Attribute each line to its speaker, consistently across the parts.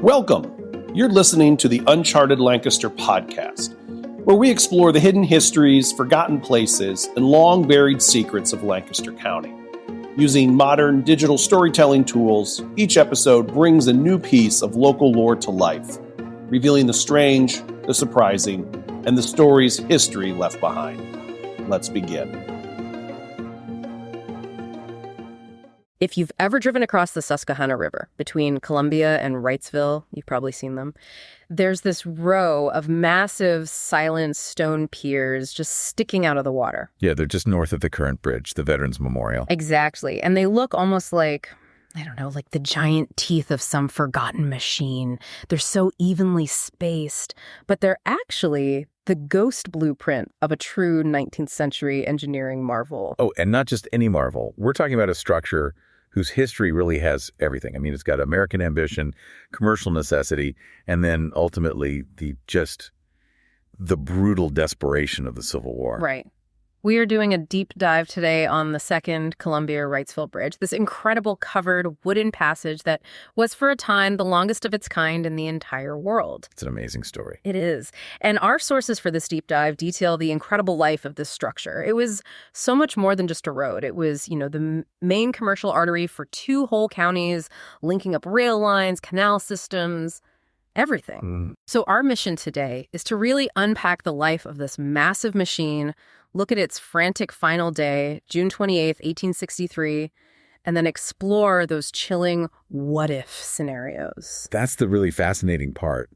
Speaker 1: Welcome! You're listening to the Uncharted Lancaster podcast, where we explore the hidden histories, forgotten places, and long-buried secrets of Lancaster County. Using modern digital storytelling tools, each episode brings a new piece of local lore to life, revealing the strange, the surprising, and the stories history left behind. Let's begin.
Speaker 2: If you've ever driven across the Susquehanna River between Columbia and Wrightsville, you've probably seen them, there's this row of massive silent stone piers just sticking out of the water.
Speaker 3: Yeah, they're just north of the current bridge, the Veterans Memorial.
Speaker 2: Exactly. And they look almost like, I don't know, like the giant teeth of some forgotten machine. They're so evenly spaced, but they're actually the ghost blueprint of a true 19th century engineering marvel.
Speaker 3: Oh, and not just any marvel. We're talking about a structure whose history really has everything. I mean, it's got American ambition, commercial necessity, and then ultimately the brutal desperation of the Civil War.
Speaker 2: Right. We are doing a deep dive today on the second Columbia-Wrightsville Bridge, this incredible covered wooden passage that was for a time the longest of its kind in the entire world.
Speaker 3: It's an amazing story.
Speaker 2: It is. And our sources for this deep dive detail the incredible life of this structure. It was so much more than just a road. It was, the main commercial artery for two whole counties, linking up rail lines, canal systems, everything. So our mission today is to really unpack the life of this massive machine, look at its frantic final day, June 28th, 1863, and then explore those chilling what-if scenarios.
Speaker 3: That's the really fascinating part.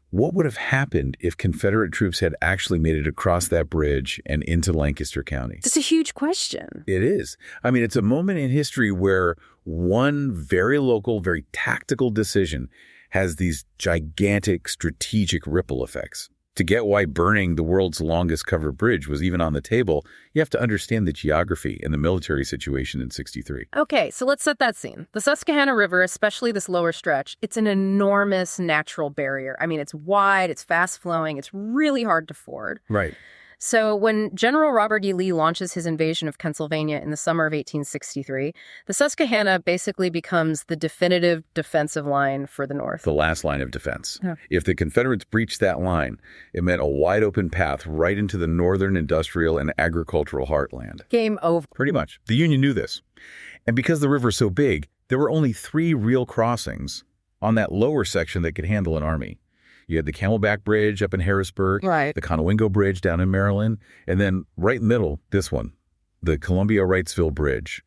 Speaker 3: What would have happened if Confederate troops had actually made it across that bridge and into Lancaster County?
Speaker 2: It's a huge question.
Speaker 3: It is. I mean, it's a moment in history where one very local, very tactical decision has these gigantic strategic ripple effects. To get why burning the world's longest covered bridge was even on the table, you have to understand the geography and the military situation in '63.
Speaker 2: Okay, so let's set that scene. The Susquehanna River, especially this lower stretch, it's an enormous natural barrier. I mean, it's wide, it's fast-flowing, it's really hard to ford.
Speaker 3: Right.
Speaker 2: So when General Robert E. Lee launches his invasion of Pennsylvania in the summer of 1863, the Susquehanna basically becomes the definitive defensive line for the North.
Speaker 3: The last line of defense.
Speaker 2: Yeah.
Speaker 3: If the Confederates breached that line, it meant a wide open path right into the northern industrial and agricultural heartland.
Speaker 2: Game over.
Speaker 3: Pretty much. The Union knew this. And because the river's so big, there were only 3 real crossings on that lower section that could handle an army. You had the Camelback Bridge up in Harrisburg,
Speaker 2: right,
Speaker 3: the Conowingo Bridge down in Maryland, and then right in the middle, this one, the Columbia-Wrightsville Bridge.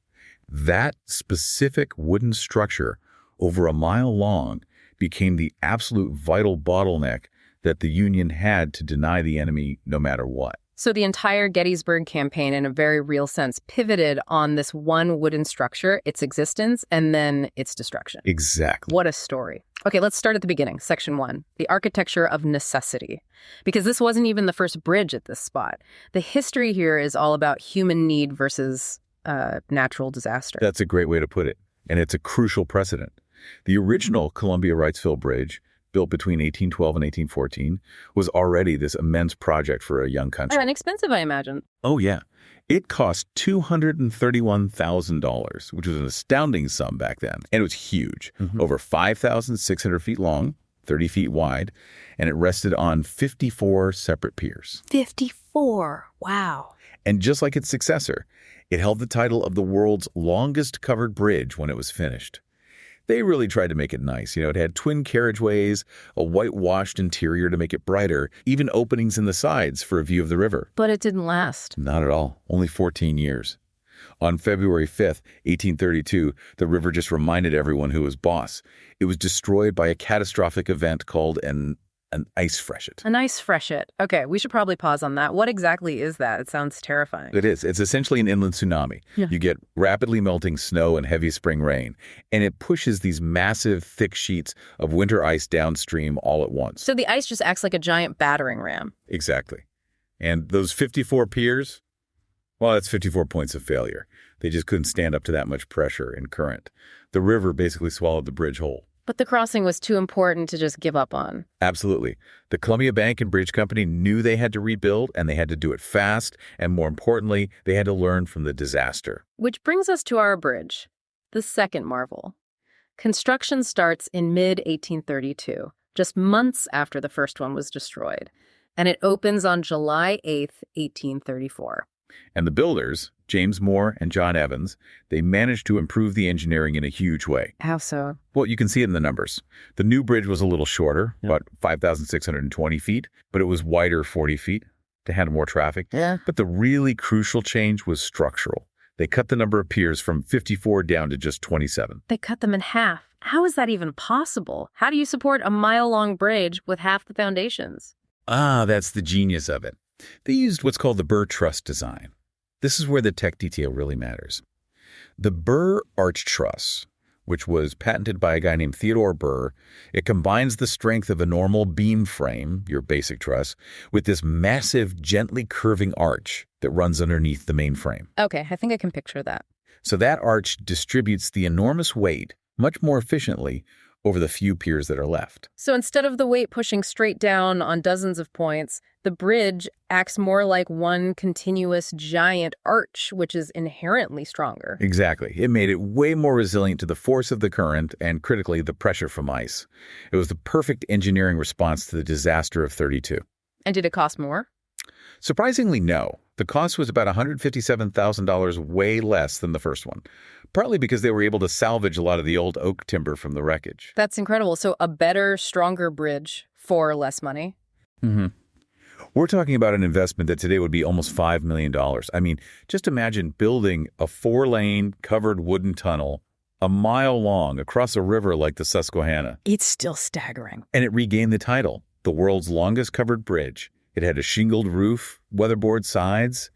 Speaker 3: That specific wooden structure, over a mile long, became the absolute vital bottleneck that the Union had to deny the enemy no matter what.
Speaker 2: So the entire Gettysburg Campaign, in a very real sense, pivoted on this one wooden structure, its existence, and then its destruction.
Speaker 3: Exactly.
Speaker 2: What a story. Okay, let's start at the beginning. Section 1, the architecture of necessity. Because this wasn't even the first bridge at this spot. The history here is all about human need versus natural disaster.
Speaker 3: That's a great way to put it. And it's a crucial precedent. The original Columbia-Wrightsville Bridge, built between 1812 and 1814, was already this immense project for a young country.
Speaker 2: And expensive, I imagine.
Speaker 3: Oh, yeah. It cost $231,000, which was an astounding sum back then. And it was huge, over 5,600 feet long, 30 feet wide, and it rested on 54 separate piers.
Speaker 2: 54. Wow.
Speaker 3: And just like its successor, it held the title of the world's longest covered bridge when it was finished. They really tried to make it nice. It had twin carriageways, a whitewashed interior to make it brighter, even openings in the sides for a view of the river.
Speaker 2: But it didn't last.
Speaker 3: Not at all. Only 14 years. On February 5th, 1832, the river just reminded everyone who was boss. It was destroyed by a catastrophic event called an ice freshet.
Speaker 2: An ice freshet. Okay, we should probably pause on that. What exactly is that? It sounds terrifying.
Speaker 3: It is. It's essentially an inland tsunami.
Speaker 2: Yeah.
Speaker 3: You get rapidly melting snow and heavy spring rain, and it pushes these massive, thick sheets of winter ice downstream all at once.
Speaker 2: So the ice just acts like a giant battering ram.
Speaker 3: Exactly. And those 54 piers, well, that's 54 points of failure. They just couldn't stand up to that much pressure and current. The river basically swallowed the bridge whole.
Speaker 2: But the crossing was too important to just give up on.
Speaker 3: Absolutely. The Columbia Bank and Bridge Company knew they had to rebuild, and they had to do it fast, and more importantly, they had to learn from the disaster.
Speaker 2: Which brings us to our bridge, the second marvel. Construction starts in mid-1832, just months after the first one was destroyed, and it opens on July 8th, 1834.
Speaker 3: And the builders, James Moore and John Evans, they managed to improve the engineering in a huge way.
Speaker 2: How so?
Speaker 3: Well, you can see it in the numbers. The new bridge was a little shorter, about 5,620 feet, but it was wider 40 feet to handle more traffic.
Speaker 2: Yeah.
Speaker 3: But the really crucial change was structural. They cut the number of piers from 54 down to just 27.
Speaker 2: They cut them in half. How is that even possible? How do you support a mile-long bridge with half the foundations?
Speaker 3: That's the genius of it. They used what's called the Burr truss design. This is where the tech detail really matters. The Burr arch truss, which was patented by a guy named Theodore Burr, it combines the strength of a normal beam frame, your basic truss, with this massive, gently curving arch that runs underneath the main frame.
Speaker 2: Okay, I think I can picture that.
Speaker 3: So that arch distributes the enormous weight much more efficiently over the few piers that are left.
Speaker 2: So instead of the weight pushing straight down on dozens of points, the bridge acts more like one continuous giant arch, which is inherently stronger.
Speaker 3: Exactly. It made it way more resilient to the force of the current and, critically, the pressure from ice. It was the perfect engineering response to the disaster of 32.
Speaker 2: And did it cost more?
Speaker 3: Surprisingly, no. The cost was about $157,000, way less than the first one, partly because they were able to salvage a lot of the old oak timber from the wreckage.
Speaker 2: That's incredible. So a better, stronger bridge for less money?
Speaker 3: Mm-hmm. We're talking about an investment that today would be almost $5 million. I mean, just imagine building a 4-lane covered wooden tunnel a mile long across a river like the Susquehanna.
Speaker 2: It's still staggering.
Speaker 3: And it regained the title, the world's longest covered bridge. It had a shingled roof, weatherboard sides.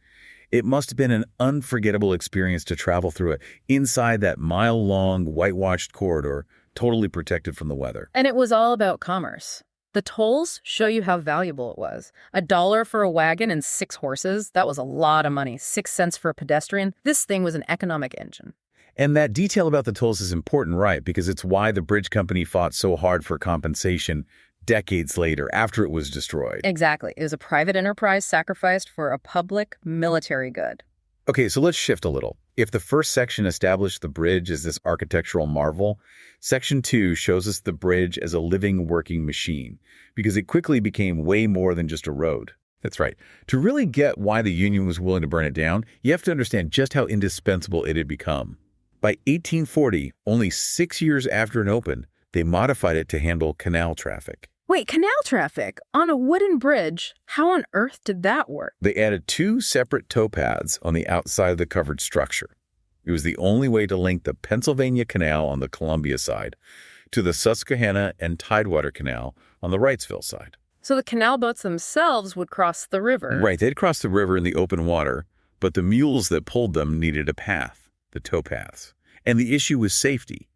Speaker 3: It must have been an unforgettable experience to travel through it, inside that mile-long, whitewashed corridor, totally protected from the weather.
Speaker 2: And it was all about commerce. The tolls show you how valuable it was. $1 for a wagon and 6 horses, that was a lot of money. 6 cents for a pedestrian. This thing was an economic engine.
Speaker 3: And that detail about the tolls is important, right? Because it's why the bridge company fought so hard for compensation decades later, after it was destroyed.
Speaker 2: Exactly. It was a private enterprise sacrificed for a public military good.
Speaker 3: Okay, so let's shift a little. If the first section established the bridge as this architectural marvel, Section 2 shows us the bridge as a living, working machine, because it quickly became way more than just a road. That's right. To really get why the Union was willing to burn it down, you have to understand just how indispensable it had become. By 1840, only 6 years after it opened, they modified it to handle canal traffic.
Speaker 2: Wait, canal traffic? On a wooden bridge? How on earth did that work?
Speaker 3: They added 2 separate towpaths on the outside of the covered structure. It was the only way to link the Pennsylvania Canal on the Columbia side to the Susquehanna and Tidewater Canal on the Wrightsville side.
Speaker 2: So the canal boats themselves would cross the river.
Speaker 3: Right, they'd cross the river in the open water, but the mules that pulled them needed a path, the towpaths. And the issue was safety.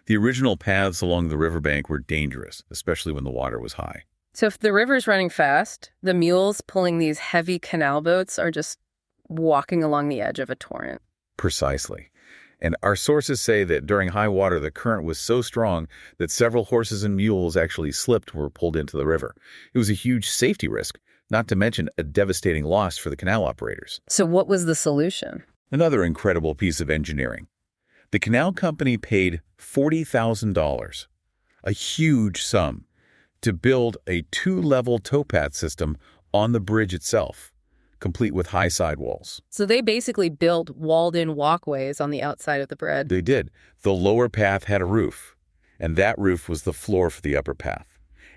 Speaker 3: The original paths along the riverbank were dangerous, especially when the water was high.
Speaker 2: So if the river's running fast, the mules pulling these heavy canal boats are just walking along the edge of a torrent.
Speaker 3: Precisely. And our sources say that during high water, the current was so strong that several horses and mules actually slipped and were pulled into the river. It was a huge safety risk, not to mention a devastating loss for the canal operators.
Speaker 2: So what was the solution?
Speaker 3: Another incredible piece of engineering. The canal company paid $40,000, a huge sum, to build a 2-level towpath system on the bridge itself, complete with high sidewalls.
Speaker 2: So they basically built walled-in walkways on the outside of the bridge.
Speaker 3: They did. The lower path had a roof, and that roof was the floor for the upper path.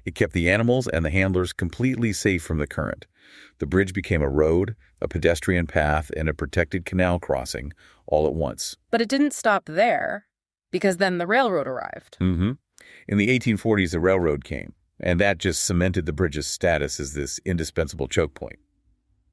Speaker 3: It kept the animals and the handlers completely safe from the current. The bridge became a road, a pedestrian path, and a protected canal crossing all at once.
Speaker 2: But it didn't stop there, because then the railroad arrived.
Speaker 3: Mm-hmm. In the 1840s, the railroad came, and that just cemented the bridge's status as this indispensable choke point.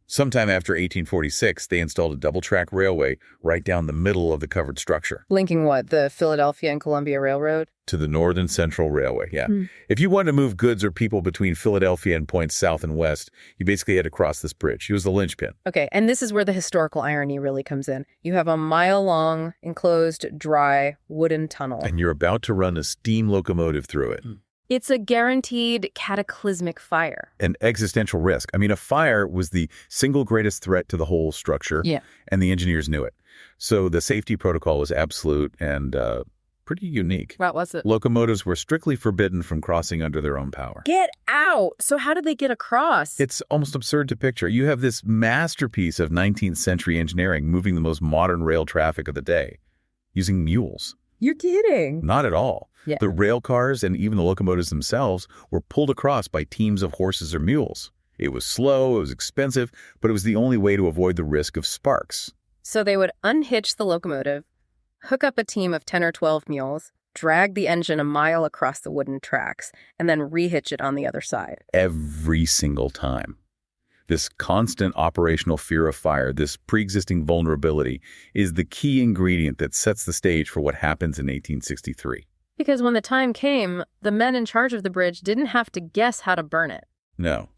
Speaker 3: Sometime after 1846, they installed a double-track railway right down the middle of the covered structure.
Speaker 2: Linking what, the Philadelphia and Columbia Railroad?
Speaker 3: To the Northern Central Railway, yeah. If you wanted to move goods or people between Philadelphia and points south and west, you basically had to cross this bridge. It was the linchpin.
Speaker 2: Okay, and this is where the historical irony really comes in. You have a mile-long, enclosed, dry, wooden tunnel.
Speaker 3: And you're about to run a steam locomotive through it.
Speaker 2: It's a guaranteed cataclysmic fire.
Speaker 3: An existential risk. I mean, a fire was the single greatest threat to the whole structure,
Speaker 2: Yeah.
Speaker 3: and the engineers knew it. So the safety protocol was absolute, and pretty unique.
Speaker 2: What was it?
Speaker 3: Locomotives were strictly forbidden from crossing under their own power.
Speaker 2: Get out! So how did they get across?
Speaker 3: It's almost absurd to picture. You have this masterpiece of 19th century engineering moving the most modern rail traffic of the day using mules.
Speaker 2: You're kidding.
Speaker 3: Not at all.
Speaker 2: Yeah.
Speaker 3: The rail cars and even the locomotives themselves were pulled across by teams of horses or mules. It was slow, it was expensive, but it was the only way to avoid the risk of sparks.
Speaker 2: So they would unhitch the locomotive, hook up a team of 10 or 12 mules, drag the engine a mile across the wooden tracks, and then rehitch it on the other side.
Speaker 3: Every single time. This constant operational fear of fire, this pre-existing vulnerability, is the key ingredient that sets the stage for what happens in 1863.
Speaker 2: Because when the time came, the men in charge of the bridge didn't have to guess how to burn it.
Speaker 3: No.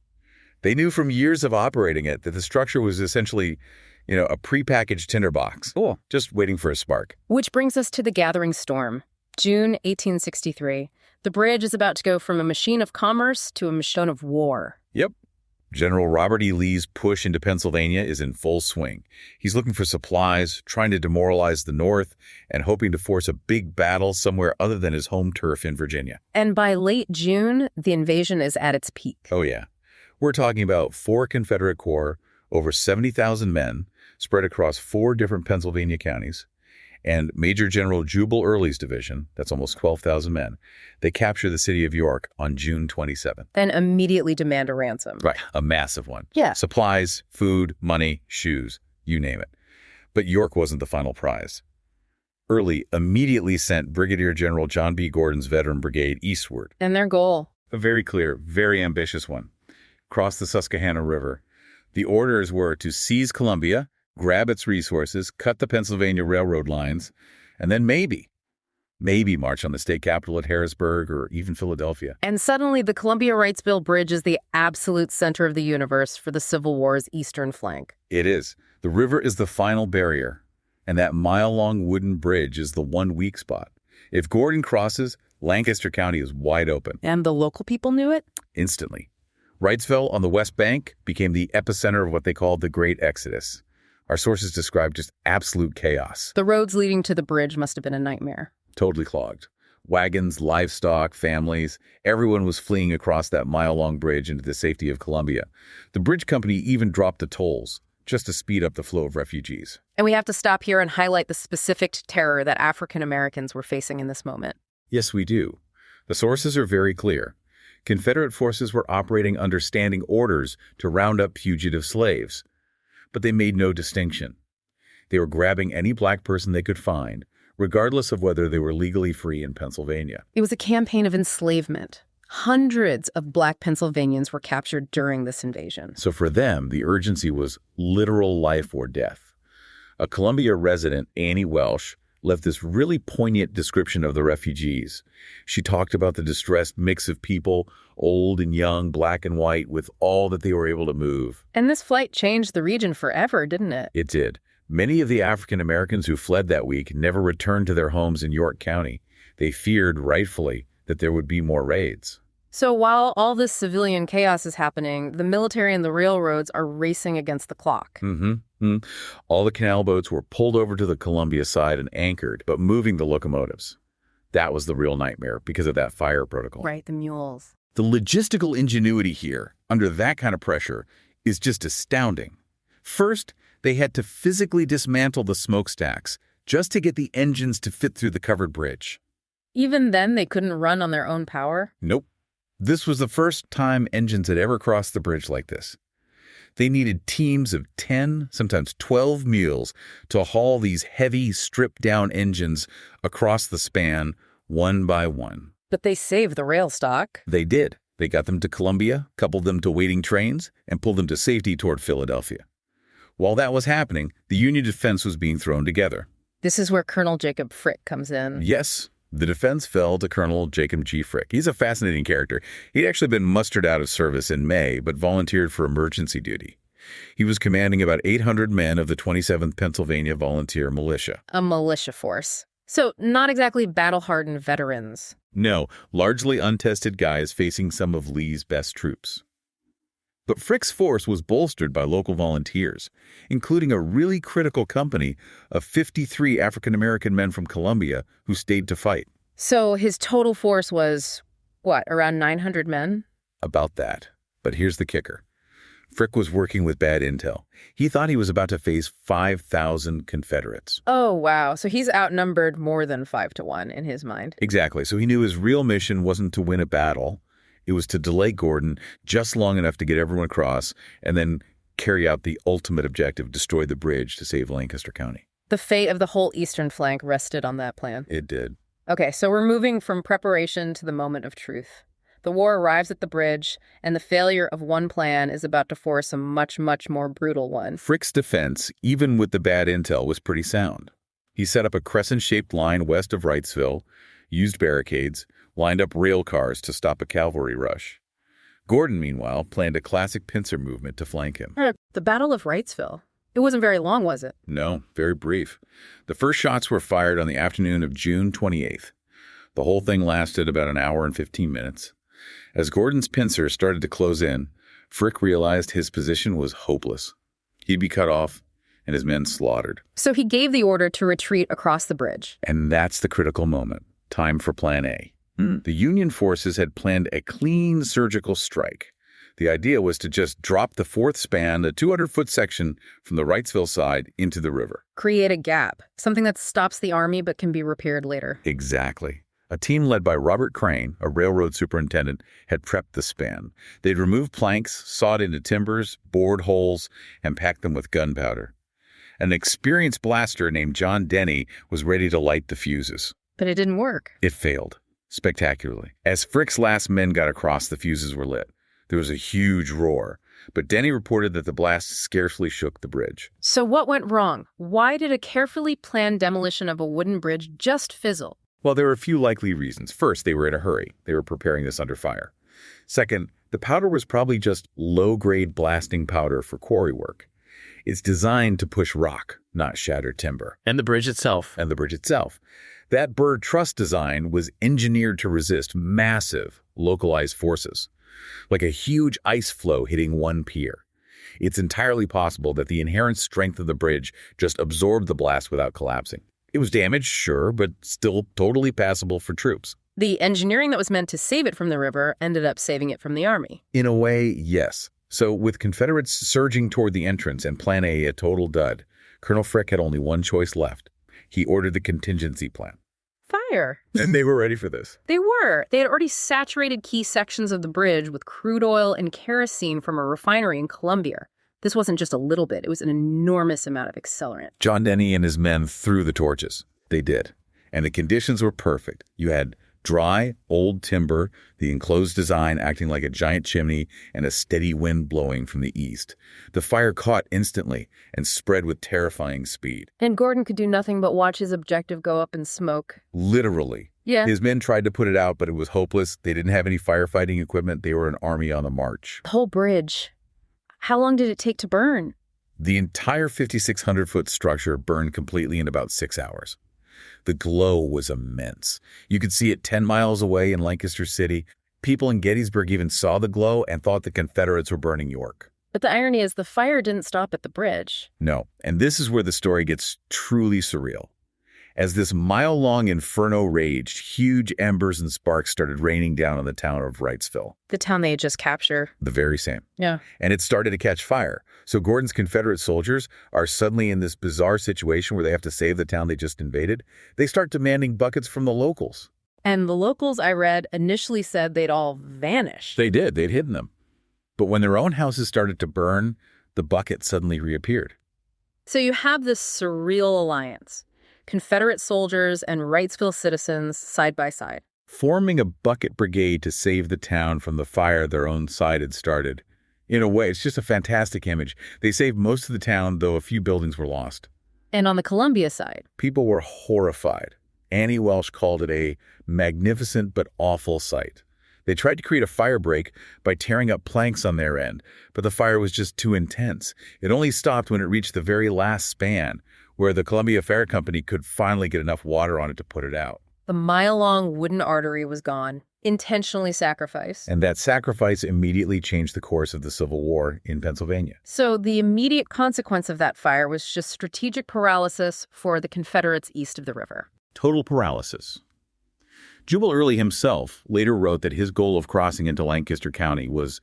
Speaker 3: They knew from years of operating it that the structure was essentially, a prepackaged tinderbox. Cool. Just waiting for a spark.
Speaker 2: Which brings us to the gathering storm. June 1863. The bridge is about to go from a machine of commerce to a machine of war.
Speaker 3: Yep. General Robert E. Lee's push into Pennsylvania is in full swing. He's looking for supplies, trying to demoralize the North, and hoping to force a big battle somewhere other than his home turf in Virginia.
Speaker 2: And by late June, the invasion is at its peak.
Speaker 3: Oh, yeah. We're talking about 4 Confederate corps, over 70,000 men, spread across 4 different Pennsylvania counties, and Major General Jubal Early's division, that's almost 12,000 men, they capture the city of York on June 27th.
Speaker 2: Then immediately demand a ransom.
Speaker 3: Right, a massive one.
Speaker 2: Yeah.
Speaker 3: Supplies, food, money, shoes, you name it. But York wasn't the final prize. Early immediately sent Brigadier General John B. Gordon's veteran brigade eastward.
Speaker 2: And their goal?
Speaker 3: A very clear, very ambitious one. Cross the Susquehanna River. The orders were to seize Columbia, grab its resources, cut the Pennsylvania railroad lines, and then maybe march on the state capital at Harrisburg or even Philadelphia.
Speaker 2: And suddenly the Columbia-Wrightsville Bridge is the absolute center of the universe for the Civil War's eastern flank.
Speaker 3: It is. The river is the final barrier, and that mile-long wooden bridge is the one weak spot. If Gordon crosses, Lancaster County is wide open.
Speaker 2: And the local people knew it?
Speaker 3: Instantly. Wrightsville on the west bank became the epicenter of what they called the Great Exodus. Our sources describe just absolute chaos.
Speaker 2: The roads leading to the bridge must have been a nightmare.
Speaker 3: Totally clogged. Wagons, livestock, families, everyone was fleeing across that mile-long bridge into the safety of Columbia. The bridge company even dropped the tolls just to speed up the flow of refugees.
Speaker 2: And we have to stop here and highlight the specific terror that African Americans were facing in this moment.
Speaker 3: Yes, we do. The sources are very clear. Confederate forces were operating under standing orders to round up fugitive slaves. But they made no distinction. They were grabbing any black person they could find, regardless of whether they were legally free in Pennsylvania.
Speaker 2: It was a campaign of enslavement. Hundreds of black Pennsylvanians were captured during this invasion.
Speaker 3: So for them, the urgency was literal life or death. A Columbia resident, Annie Welsh, left this really poignant description of the refugees. She talked about the distressed mix of people, old and young, black and white, with all that they were able to move.
Speaker 2: And this flight changed the region forever, didn't it?
Speaker 3: It did. Many of the African Americans who fled that week never returned to their homes in York County. They feared, rightfully, that there would be more raids.
Speaker 2: So while all this civilian chaos is happening, the military and the railroads are racing against the clock.
Speaker 3: All the canal boats were pulled over to the Columbia side and anchored, but moving the locomotives. That was the real nightmare because of that fire protocol.
Speaker 2: Right, the mules.
Speaker 3: The logistical ingenuity here, under that kind of pressure, is just astounding. First, they had to physically dismantle the smokestacks just to get the engines to fit through the covered bridge.
Speaker 2: Even then, they couldn't run on their own power?
Speaker 3: Nope. This was the first time engines had ever crossed the bridge like this. They needed teams of 10, sometimes 12 mules to haul these heavy, stripped-down engines across the span one by one.
Speaker 2: But they saved the rail stock.
Speaker 3: They did. They got them to Columbia, coupled them to waiting trains, and pulled them to safety toward Philadelphia. While that was happening, the Union defense was being thrown together.
Speaker 2: This is where Colonel Jacob Frick comes in.
Speaker 3: Yes, the defense fell to Colonel Jacob G. Frick. He's a fascinating character. He'd actually been mustered out of service in May, but volunteered for emergency duty. He was commanding about 800 men of the 27th Pennsylvania Volunteer Militia.
Speaker 2: A militia force. So not exactly battle-hardened veterans.
Speaker 3: No, largely untested guys facing some of Lee's best troops. But Frick's force was bolstered by local volunteers, including a really critical company of 53 African-American men from Columbia who stayed to fight.
Speaker 2: So his total force was, what, around 900 men?
Speaker 3: About that. But here's the kicker. Frick was working with bad intel. He thought he was about to face 5,000 Confederates.
Speaker 2: Oh, wow. So he's outnumbered more than 5-1 in his mind.
Speaker 3: Exactly. So he knew his real mission wasn't to win a battle. It was to delay Gordon just long enough to get everyone across and then carry out the ultimate objective, destroy the bridge to save Lancaster County.
Speaker 2: The fate of the whole eastern flank rested on that plan.
Speaker 3: It did.
Speaker 2: Okay, so we're moving from preparation to the moment of truth. The war arrives at the bridge, and the failure of one plan is about to force a much, much more brutal one.
Speaker 3: Frick's defense, even with the bad intel, was pretty sound. He set up a crescent-shaped line west of Wrightsville, used barricades, lined up rail cars to stop a cavalry rush. Gordon, meanwhile, planned a classic pincer movement to flank him.
Speaker 2: The Battle of Wrightsville. It wasn't very long, was it?
Speaker 3: No, very brief. The first shots were fired on the afternoon of June 28th. The whole thing lasted about an hour and 15 minutes. As Gordon's pincer started to close in, Frick realized his position was hopeless. He'd be cut off and his men slaughtered.
Speaker 2: So he gave the order to retreat across the bridge.
Speaker 3: And that's the critical moment. Time for Plan A. The Union forces had planned a clean surgical strike. The idea was to just drop the fourth span, a 200-foot section from the Wrightsville side, into the river.
Speaker 2: Create a gap, something that stops the army but can be repaired later.
Speaker 3: Exactly. A team led by Robert Crane, a railroad superintendent, had prepped the span. They'd removed planks, sawed into timbers, bored holes, and packed them with gunpowder. An experienced blaster named John Denny was ready to light the fuses.
Speaker 2: But it didn't work.
Speaker 3: It failed, spectacularly. As Frick's last men got across, the fuses were lit. There was a huge roar, but Denny reported that the blast scarcely shook the bridge.
Speaker 2: So what went wrong? Why did a carefully planned demolition of a wooden bridge just fizzle?
Speaker 3: Well, there were a few likely reasons. First, they were in a hurry. They were preparing this under fire. Second, the powder was probably just low-grade blasting powder for quarry work. It's designed to push rock, not shatter timber.
Speaker 4: And the bridge itself.
Speaker 3: That bird truss design was engineered to resist massive, localized forces, like a huge ice flow hitting one pier. It's entirely possible that the inherent strength of the bridge just absorbed the blast without collapsing. It was damaged, sure, but still totally passable for troops.
Speaker 2: The engineering that was meant to save it from the river ended up saving it from the army.
Speaker 3: In a way, yes. So with Confederates surging toward the entrance and Plan A a total dud, Colonel Frick had only one choice left. He ordered the contingency plan.
Speaker 2: Fire.
Speaker 3: And they were ready for this.
Speaker 2: They were. They had already saturated key sections of the bridge with crude oil and kerosene from a refinery in Columbia. This wasn't just a little bit. It was an enormous amount of accelerant.
Speaker 3: John Denny and his men threw the torches. They did. And the conditions were perfect. You had dry, old timber, the enclosed design acting like a giant chimney, and a steady wind blowing from the east. The fire caught instantly and spread with terrifying speed.
Speaker 2: And Gordon could do nothing but watch his objective go up in smoke.
Speaker 3: Literally.
Speaker 2: Yeah.
Speaker 3: His men tried to put it out, but it was hopeless. They didn't have any firefighting equipment. They were an army on the march.
Speaker 2: The whole bridge. How long did it take to burn?
Speaker 3: The entire 5,600-foot structure burned completely in about 6 hours. The glow was immense. You could see it 10 miles away in Lancaster City. People in Gettysburg even saw the glow and thought the Confederates were burning York.
Speaker 2: But the irony is the fire didn't stop at the bridge.
Speaker 3: No, and this is where the story gets truly surreal. As this mile-long inferno raged, huge embers and sparks started raining down on the town of Wrightsville.
Speaker 2: The town they had just captured.
Speaker 3: The very same.
Speaker 2: Yeah.
Speaker 3: And it started to catch fire. So Gordon's Confederate soldiers are suddenly in this bizarre situation where they have to save the town they just invaded. They start demanding buckets from the locals.
Speaker 2: And the locals, I read, initially said they'd all vanished.
Speaker 3: They did. They'd hidden them. But when their own houses started to burn, the bucket suddenly reappeared.
Speaker 2: So you have this surreal alliance. Confederate soldiers and Wrightsville citizens side by side.
Speaker 3: Forming a bucket brigade to save the town from the fire their own side had started. In a way, it's just a fantastic image. They saved most of the town, though a few buildings were lost.
Speaker 2: And on the Columbia side,
Speaker 3: people were horrified. Annie Welsh called it a magnificent but awful sight. They tried to create a firebreak by tearing up planks on their end, but the fire was just too intense. It only stopped when it reached the very last span, where the Columbia Fire Company could finally get enough water on it to put it out.
Speaker 2: The mile-long wooden artery was gone. intentionally sacrifice.
Speaker 3: And that sacrifice immediately changed the course of the Civil War in Pennsylvania.
Speaker 2: So the immediate consequence of that fire was just strategic paralysis for the Confederates east of the river.
Speaker 3: Total paralysis. Jubal Early himself later wrote that his goal of crossing into Lancaster County was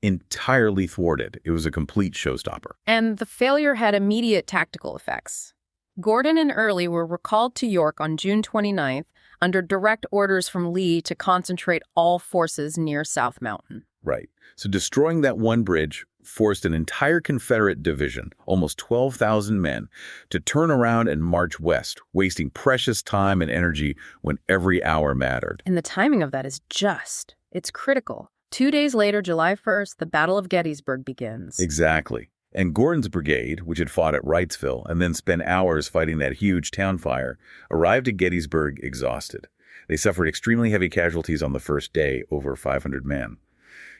Speaker 3: entirely thwarted. It was a complete showstopper.
Speaker 2: And the failure had immediate tactical effects. Gordon and Early were recalled to York on June 29th under direct orders from Lee to concentrate all forces near South Mountain.
Speaker 3: Right. So destroying that one bridge forced an entire Confederate division, almost 12,000 men, to turn around and march west, wasting precious time and energy when every hour mattered.
Speaker 2: And the timing of that is just. It's critical. 2 days later, July 1st, the Battle of Gettysburg begins.
Speaker 3: Exactly. And Gordon's brigade, which had fought at Wrightsville and then spent hours fighting that huge town fire, arrived at Gettysburg exhausted. They suffered extremely heavy casualties on the first day, over 500 men.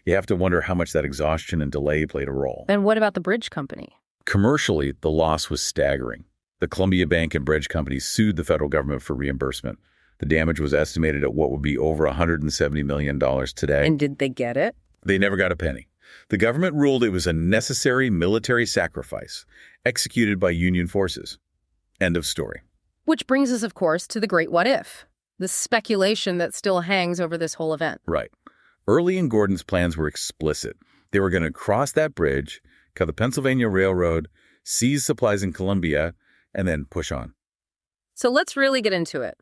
Speaker 3: You have to wonder how much that exhaustion and delay played a role.
Speaker 2: And what about the bridge company?
Speaker 3: Commercially, the loss was staggering. The Columbia Bank and Bridge Company sued the federal government for reimbursement. The damage was estimated at what would be over $170 million today.
Speaker 2: And did they get it?
Speaker 3: They never got a penny. The government ruled it was a necessary military sacrifice executed by Union forces. End of story.
Speaker 2: Which brings us, of course, to the great what if, the speculation that still hangs over this whole event.
Speaker 3: Right. Early and Gordon's plans were explicit. They were going to cross that bridge, cut the Pennsylvania Railroad, seize supplies in Columbia, and then push on.
Speaker 2: So let's really get into it.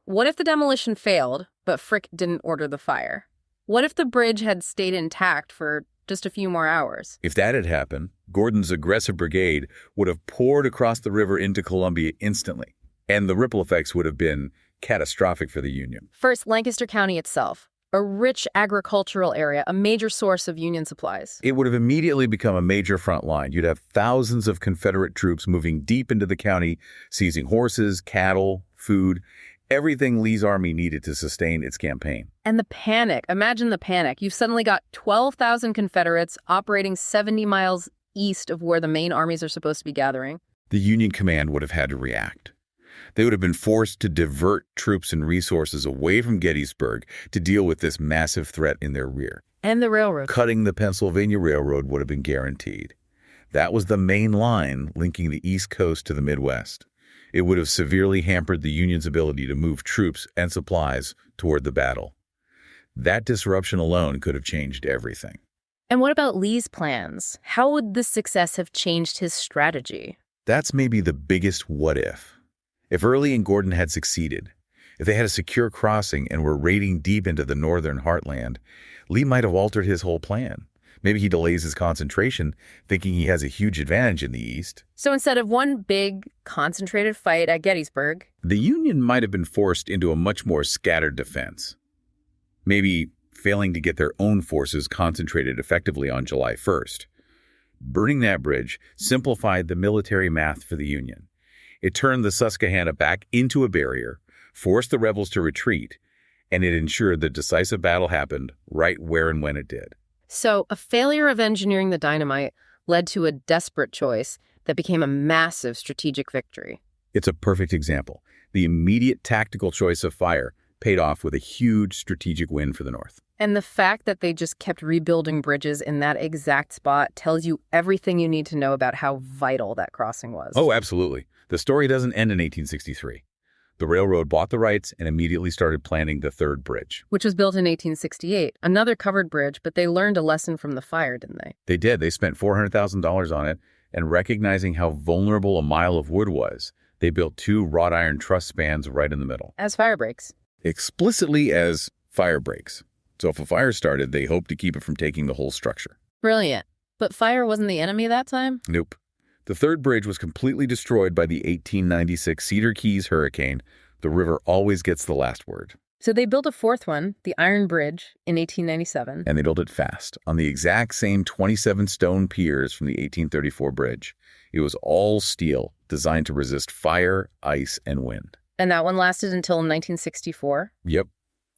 Speaker 2: What if the demolition failed, but Frick didn't order the fire? What if the bridge had stayed intact for just a few more hours?
Speaker 3: If that had happened, Gordon's aggressive brigade would have poured across the river into Columbia instantly, and the ripple effects would have been catastrophic for the Union.
Speaker 2: First, Lancaster County itself, a rich agricultural area, a major source of Union supplies.
Speaker 3: It would have immediately become a major front line. You'd have thousands of Confederate troops moving deep into the county, seizing horses, cattle, food, everything Lee's army needed to sustain its campaign.
Speaker 2: And the panic. Imagine the panic. You've suddenly got 12,000 Confederates operating 70 miles east of where the main armies are supposed to be gathering.
Speaker 3: The Union command would have had to react. They would have been forced to divert troops and resources away from Gettysburg to deal with this massive threat in their rear.
Speaker 2: And the railroad.
Speaker 3: Cutting the Pennsylvania Railroad would have been guaranteed. That was the main line linking the East Coast to the Midwest. It would have severely hampered the Union's ability to move troops and supplies toward the battle. That disruption alone could have changed everything.
Speaker 2: And what about Lee's plans? How would this success have changed his strategy?
Speaker 3: That's maybe the biggest what if. If Early and Gordon had succeeded, if they had a secure crossing and were raiding deep into the northern heartland, Lee might have altered his whole plan. Maybe he delays his concentration, thinking he has a huge advantage in the east.
Speaker 2: So instead of one big, concentrated fight at Gettysburg,
Speaker 3: the Union might have been forced into a much more scattered defense. Maybe failing to get their own forces concentrated effectively on July 1st. Burning that bridge simplified the military math for the Union. It turned the Susquehanna back into a barrier, forced the rebels to retreat, and it ensured the decisive battle happened right where and when it did.
Speaker 2: So a failure of engineering the dynamite led to a desperate choice that became a massive strategic victory.
Speaker 3: It's a perfect example. The immediate tactical choice of fire paid off with a huge strategic win for the North.
Speaker 2: And the fact that they just kept rebuilding bridges in that exact spot tells you everything you need to know about how vital that crossing was.
Speaker 3: Oh, absolutely. The story doesn't end in 1863. The railroad bought the rights and immediately started planning the third bridge.
Speaker 2: Which was built in 1868, another covered bridge, but they learned a lesson from the fire, didn't they?
Speaker 3: They did. They spent $400,000 on it, and recognizing how vulnerable a mile of wood was, they built 2 wrought iron truss spans right in the middle.
Speaker 2: As fire breaks.
Speaker 3: Explicitly as fire breaks. So if a fire started, they hoped to keep it from taking the whole structure.
Speaker 2: Brilliant. But fire wasn't the enemy that time?
Speaker 3: Nope. The third bridge was completely destroyed by the 1896 Cedar Keys hurricane. The river always gets the last word.
Speaker 2: So they built a fourth one, the Iron Bridge, in 1897.
Speaker 3: And they built it fast, on the exact same 27 stone piers from the 1834 bridge. It was all steel, designed to resist fire, ice, and wind.
Speaker 2: And that one lasted until 1964?
Speaker 3: Yep.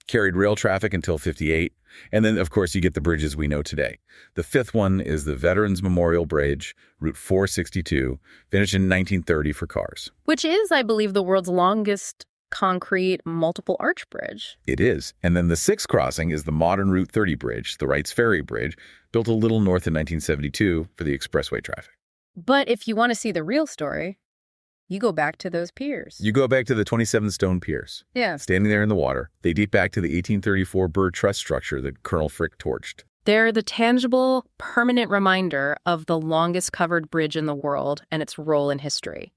Speaker 3: Carried rail traffic until 58. And then, of course, you get the bridges we know today. The fifth one is the Veterans Memorial Bridge, Route 462, finished in 1930 for cars.
Speaker 2: Which is, I believe, the world's longest concrete, multiple arch bridge.
Speaker 3: It is. And then the sixth crossing is the modern Route 30 bridge, the Wrights Ferry Bridge, built a little north in 1972 for the expressway traffic.
Speaker 2: But if you want to see the real story, you go back to those piers.
Speaker 3: You go back to the 27 stone piers.
Speaker 2: Yeah.
Speaker 3: Standing there in the water. They date back to the 1834 Burr Truss structure that Colonel Frick torched.
Speaker 2: They're the tangible, permanent reminder of the longest covered bridge in the world and its role in history.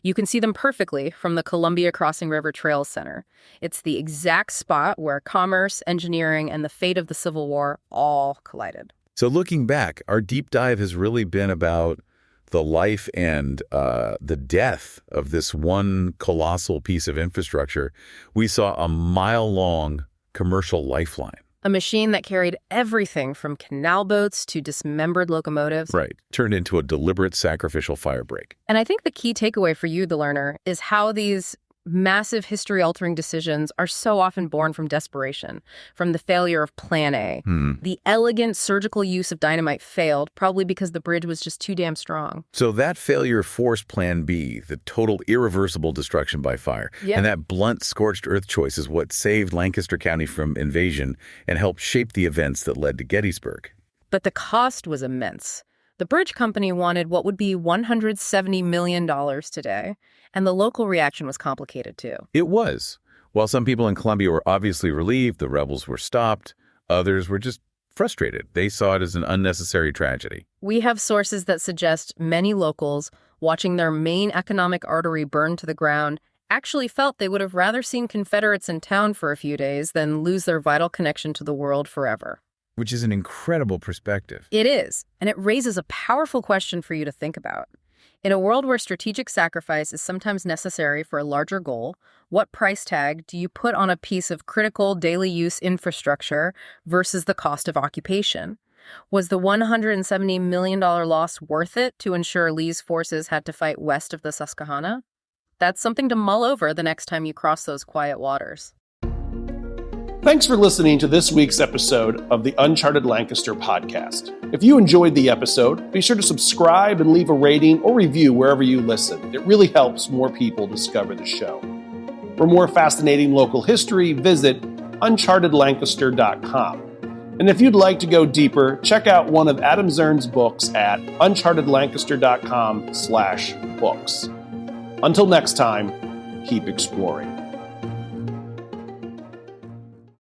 Speaker 2: You can see them perfectly from the Columbia Crossing River Trails Center. It's the exact spot where commerce, engineering, and the fate of the Civil War all collided.
Speaker 3: So looking back, our deep dive has really been about the life and the death of this one colossal piece of infrastructure. We saw a mile-long commercial lifeline.
Speaker 2: A machine that carried everything from canal boats to dismembered locomotives.
Speaker 3: Right. Turned into a deliberate sacrificial firebreak.
Speaker 2: And I think the key takeaway for you, the learner, is how these massive history-altering decisions are so often born from desperation, from the failure of Plan A. The elegant surgical use of dynamite failed, probably because the bridge was just too damn strong.
Speaker 3: So that failure forced Plan B, the total irreversible destruction by fire.
Speaker 2: Yep.
Speaker 3: And that blunt, scorched earth choice is what saved Lancaster County from invasion and helped shape the events that led to Gettysburg.
Speaker 2: But the cost was immense. The bridge company wanted what would be $170 million today, and the local reaction was complicated too.
Speaker 3: It was. While some people in Columbia were obviously relieved the rebels were stopped, others were just frustrated. They saw it as an unnecessary tragedy.
Speaker 2: We have sources that suggest many locals, watching their main economic artery burn to the ground, actually felt they would have rather seen Confederates in town for a few days than lose their vital connection to the world forever.
Speaker 3: Which is an incredible perspective.
Speaker 2: It is, and it raises a powerful question for you to think about. In a world where strategic sacrifice is sometimes necessary for a larger goal, what price tag do you put on a piece of critical daily use infrastructure versus the cost of occupation? Was the $170 million loss worth it to ensure Lee's forces had to fight west of the Susquehanna? That's something to mull over the next time you cross those quiet waters.
Speaker 1: Thanks for listening to this week's episode of the Uncharted Lancaster podcast. If you enjoyed the episode, be sure to subscribe and leave a rating or review wherever you listen. It really helps more people discover the show. For more fascinating local history, visit unchartedlancaster.com. And if you'd like to go deeper, check out one of Adam Zern's books at unchartedlancaster.com/books. Until next time, keep exploring.